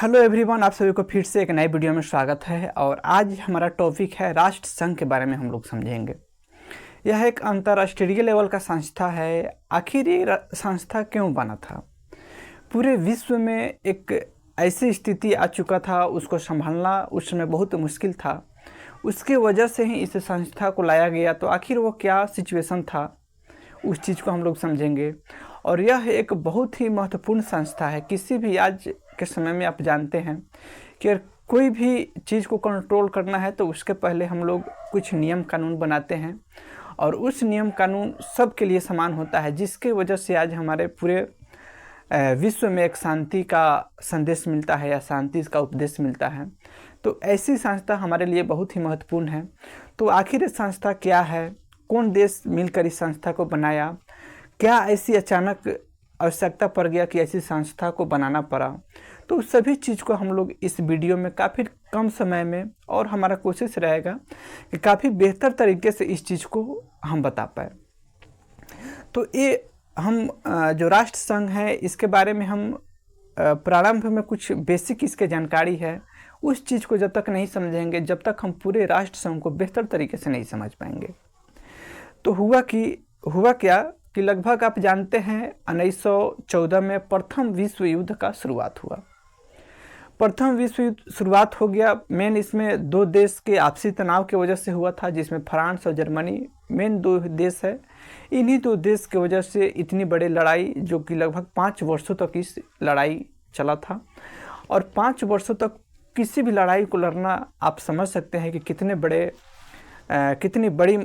Hello everyone, आप सभी को फिर से एक नई वीडियो में स्वागत है। और आज हमारा टॉपिक है राष्ट्र संघ के बारे में हम लोग समझेंगे। यह एक अंतर्राष्ट्रीय लेवल का संस्था है। आखिर ये संस्था क्यों बना था? पूरे विश्व में एक ऐसी स्थिति आ चुका था, उसको संभालना उस समय बहुत मुश्किल था। उसके वजह से ही इस संस्था को लाया गया। तो आखिर वो क्या सिचुएशन था, उस चीज़ को हम लोग समझेंगे। और यह एक बहुत ही महत्वपूर्ण संस्था है। किसी भी आज के समय में आप जानते हैं कि कोई भी चीज़ को कंट्रोल करना है तो उसके पहले हम लोग कुछ नियम कानून बनाते हैं, और उस नियम कानून सब के लिए समान होता है, जिसके वजह से आज हमारे पूरे विश्व में एक शांति का संदेश मिलता है या शांति का उपदेश मिलता है। तो ऐसी संस्था हमारे लिए बहुत ही महत्वपूर्ण है। तो आखिर ये संस्था क्या है, कौन देश मिलकर इस संस्था को बनाया, क्या ऐसी अचानक आवश्यकता पड़ गया कि ऐसी संस्था को बनाना पड़ा? तो सभी चीज़ को हम लोग इस वीडियो में काफ़ी कम समय में, और हमारा कोशिश रहेगा कि काफ़ी बेहतर तरीके से इस चीज़ को हम बता पाए। तो ये हम जो राष्ट्र संघ है इसके बारे में हम प्रारंभ में कुछ बेसिक इसके जानकारी है, उस चीज़ को जब तक नहीं समझेंगे, जब तक हम पूरे राष्ट्र संघ को बेहतर तरीके से नहीं समझ पाएंगे। तो हुआ क्या कि लगभग आप जानते हैं 1914 में प्रथम विश्व युद्ध का शुरुआत हुआ। प्रथम विश्व युद्ध शुरुआत हो गया। मेन इसमें दो देश के आपसी तनाव की वजह से हुआ था, जिसमें फ्रांस और जर्मनी मेन दो देश है। इन्हीं दो देश की वजह से इतनी बड़ी लड़ाई, जो कि लगभग 5 वर्षों तक इस लड़ाई चला था। और 5 वर्षों तक किसी भी लड़ाई को लड़ना, आप समझ सकते हैं कि कितनी बड़ी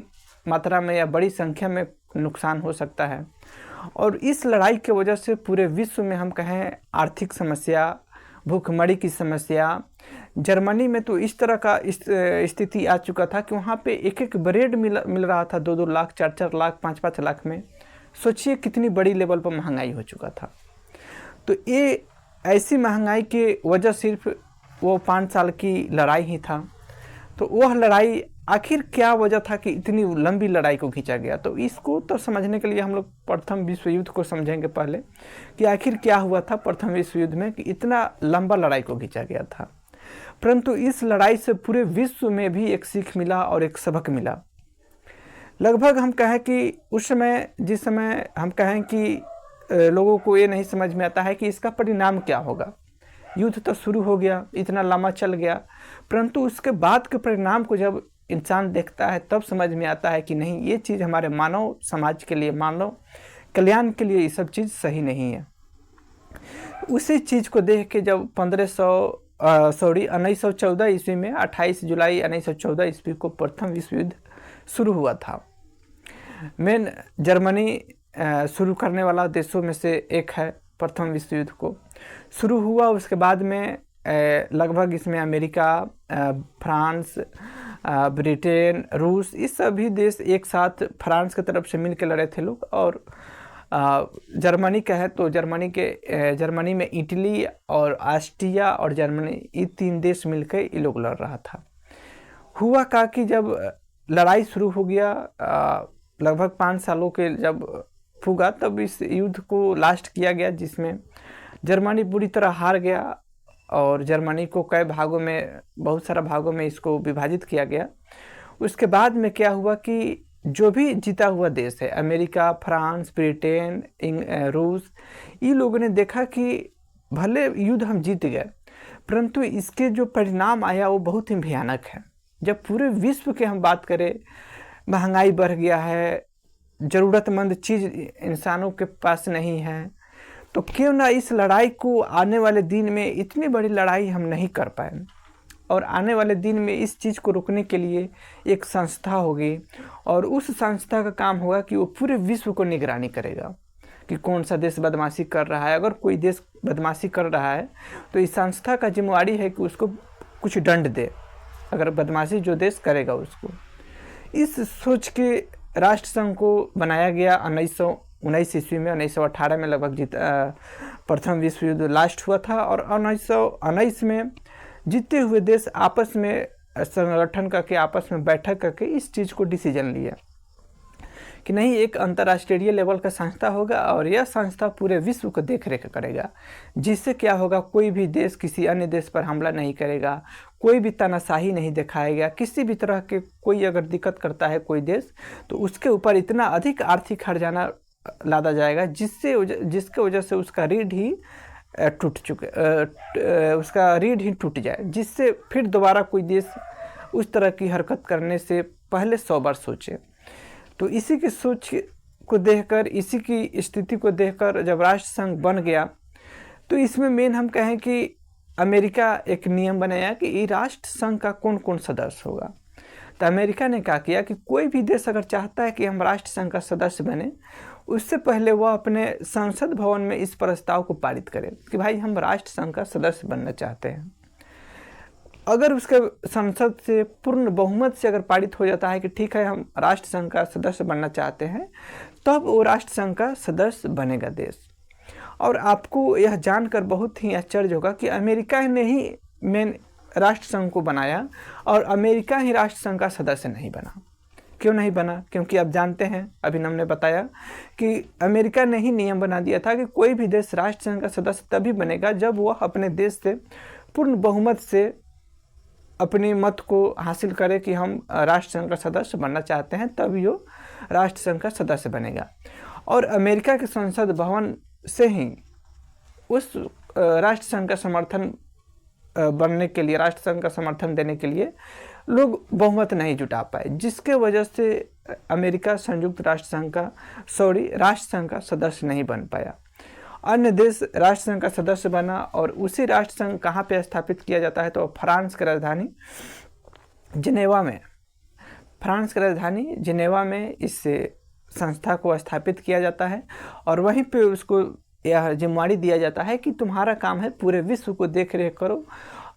मात्रा में या बड़ी संख्या में नुकसान हो सकता है। और इस लड़ाई की वजह से पूरे विश्व में हम कहें आर्थिक समस्या, भूखमरी की समस्या। जर्मनी में तो इस तरह का स्थिति आ चुका था कि वहाँ पे एक ब्रेड मिल रहा था 2-2 लाख, 4-4 लाख, 5-5 लाख में। सोचिए कितनी बड़ी लेवल पर महंगाई हो चुका था। तो ये ऐसी महंगाई की वजह सिर्फ वो 5 साल की लड़ाई ही था। तो वह लड़ाई आखिर क्या वजह था कि इतनी लंबी लड़ाई को खींचा गया? तो इसको तो समझने के लिए हम लोग प्रथम विश्व युद्ध को समझेंगे पहले, कि आखिर क्या हुआ था प्रथम विश्व युद्ध में कि इतना लंबा लड़ाई को खींचा गया था। परंतु इस लड़ाई से पूरे विश्व में भी एक सीख मिला और एक सबक मिला। लगभग हम कहें कि उस समय, जिस समय हम कहें कि लोगों को ये नहीं समझ में आता है कि इसका परिणाम क्या होगा। युद्ध तो शुरू हो गया, इतना लंबा चल गया, परंतु उसके बाद के परिणाम को जब इंसान देखता है तब समझ में आता है कि नहीं, ये चीज़ हमारे मानव समाज के लिए, मानव कल्याण के लिए ये सब चीज़ सही नहीं है। उसी चीज़ को देख के जब 1914 ईस्वी में 28 जुलाई 1914 ईस्वी को प्रथम विश्व युद्ध शुरू हुआ था। मेन जर्मनी शुरू करने वाला देशों में से एक है। प्रथम विश्व युद्ध को शुरू हुआ, उसके बाद में लगभग इसमें अमेरिका, फ्रांस, ब्रिटेन, रूस, इस सभी देश एक साथ फ्रांस की तरफ से मिल के लड़े थे लोग। और जर्मनी का है तो जर्मनी में इटली और ऑस्ट्रिया और जर्मनी, ये 3 देश मिलकर ये लोग लड़ रहा था। हुआ का कि जब लड़ाई शुरू हो गया, लगभग 5 सालों के जब पुगा, तब इस युद्ध को लास्ट किया गया, जिसमें जर्मनी बुरी तरह हार गया। और जर्मनी को कई भागों में, बहुत सारा भागों में इसको विभाजित किया गया। उसके बाद में क्या हुआ कि जो भी जीता हुआ देश है, अमेरिका, फ्रांस, ब्रिटेन, रूस, ये लोगों ने देखा कि भले युद्ध हम जीत गए, परंतु इसके जो परिणाम आया वो बहुत ही भयानक है। जब पूरे विश्व की हम बात करें, महंगाई बढ़ गया है, ज़रूरतमंद चीज़ इंसानों के पास नहीं है, तो क्यों ना इस लड़ाई को आने वाले दिन में, इतनी बड़ी लड़ाई हम नहीं कर पाए, और आने वाले दिन में इस चीज़ को रोकने के लिए एक संस्था होगी। और उस संस्था का काम होगा कि वो पूरे विश्व को निगरानी करेगा कि कौन सा देश बदमाशी कर रहा है। अगर कोई देश बदमाशी कर रहा है तो इस संस्था का जिम्मेवारी है कि उसको कुछ दंड दे, अगर बदमाशी जो देश करेगा उसको। इस सोच के राष्ट्र संघ को बनाया गया 1919 ईस्वी में। 1918 में लगभग प्रथम विश्व युद्ध लास्ट हुआ था। और 1919 में जीते हुए देश आपस में संगठन करके, आपस में बैठक करके इस चीज़ को डिसीजन लिया कि नहीं, एक अंतर्राष्ट्रीय लेवल का संस्था होगा और यह संस्था पूरे विश्व को देख रेख करेगा, जिससे क्या होगा, कोई भी देश किसी अन्य देश पर हमला नहीं करेगा, कोई भी तानाशाही नहीं दिखाएगा। किसी भी तरह के कोई अगर दिक्कत करता है कोई देश, तो उसके ऊपर इतना अधिक आर्थिक हर्जाना लादा जाएगा जिसके वजह से उसका रीढ़ ही टूट जाए, जिससे फिर दोबारा कोई देश उस तरह की हरकत करने से पहले 100 बार सोचे। तो इसी की सोच को देखकर, इसी की स्थिति को देखकर जब राष्ट्र संघ बन गया, तो इसमें मेन हम कहें कि अमेरिका एक नियम बनाया कि ये राष्ट्र संघ का कौन कौन सदस्य होगा। तो अमेरिका ने क्या किया कि कोई भी देश अगर चाहता है कि हम राष्ट्र संघ का सदस्य बने, उससे पहले वह अपने संसद भवन में इस प्रस्ताव को पारित करे कि भाई हम राष्ट्र संघ का सदस्य बनना चाहते हैं। अगर उसके संसद से पूर्ण बहुमत से अगर पारित हो जाता है कि ठीक है हम राष्ट्र संघ का सदस्य बनना चाहते हैं, तब वो राष्ट्र संघ का सदस्य बनेगा देश। और आपको यह जानकर बहुत ही आश्चर्य होगा कि अमेरिका ने ही मेन राष्ट्र संघ को बनाया और अमेरिका ही राष्ट्र संघ का सदस्य नहीं बना। क्यों नहीं बना? क्योंकि आप जानते हैं, अभी हमने बताया कि अमेरिका ने ही नियम बना दिया था कि कोई भी देश राष्ट्र संघ का सदस्य तभी बनेगा जब वह अपने देश से पूर्ण बहुमत से अपनी मत को हासिल करे कि हम राष्ट्र संघ का सदस्य बनना चाहते हैं, तभी वो राष्ट्र संघ का सदस्य बनेगा। और अमेरिका के संसद भवन से ही उस राष्ट्र संघ का समर्थन बनने के लिए, राष्ट्र संघ का समर्थन देने के लिए लोग बहुमत नहीं जुटा पाए, जिसके वजह से अमेरिका राष्ट्र संघ का सदस्य नहीं बन पाया। अन्य देश राष्ट्र संघ का सदस्य बना और उसी राष्ट्र संघ कहाँ पे स्थापित किया जाता है, तो फ्रांस की राजधानी जिनेवा में इस संस्था को स्थापित किया जाता है और वहीं पे उसको यह जिम्मेवारी दिया जाता है कि तुम्हारा काम है पूरे विश्व को देख रेख करो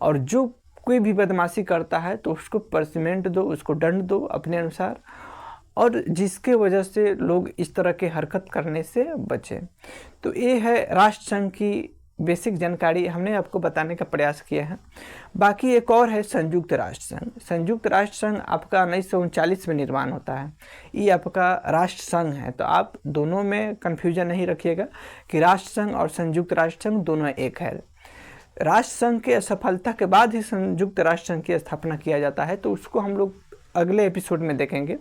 और जो कोई भी बदमाशी करता है तो उसको पनिशमेंट दो, उसको दंड दो अपने अनुसार, और जिसके वजह से लोग इस तरह के हरकत करने से बचें। तो ये है राष्ट्र संघ की बेसिक जानकारी हमने आपको बताने का प्रयास किया है। बाकी एक और है संयुक्त राष्ट्र संघ। संयुक्त राष्ट्र संघ आपका 1939 में निर्माण होता है। ये आपका राष्ट्र संघ है, तो आप दोनों में कन्फ्यूजन नहीं रखिएगा कि राष्ट्र संघ और संयुक्त राष्ट्र संघ दोनों एक है। राष्ट्र संघ के असफलता के बाद ही संयुक्त राष्ट्र संघ की स्थापना किया जाता है, तो उसको हम लोग अगले एपिसोड में देखेंगे।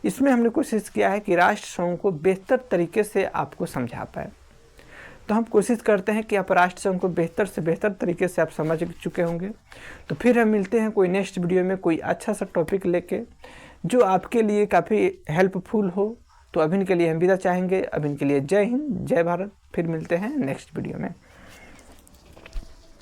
इसमें हमने कोशिश किया है कि राष्ट्र संघ को बेहतर तरीके से आपको समझा पाए। तो हम कोशिश करते हैं कि आप राष्ट्र संघ को बेहतर से बेहतर तरीके से आप समझ चुके होंगे। तो फिर हम मिलते हैं कोई नेक्स्ट वीडियो में कोई अच्छा सा टॉपिक लेके जो आपके लिए काफ़ी हेल्पफुल हो। तो अभी के लिए हम विदा चाहेंगे। अभी के लिए जय हिंद, जय भारत। फिर मिलते हैं नेक्स्ट वीडियो में।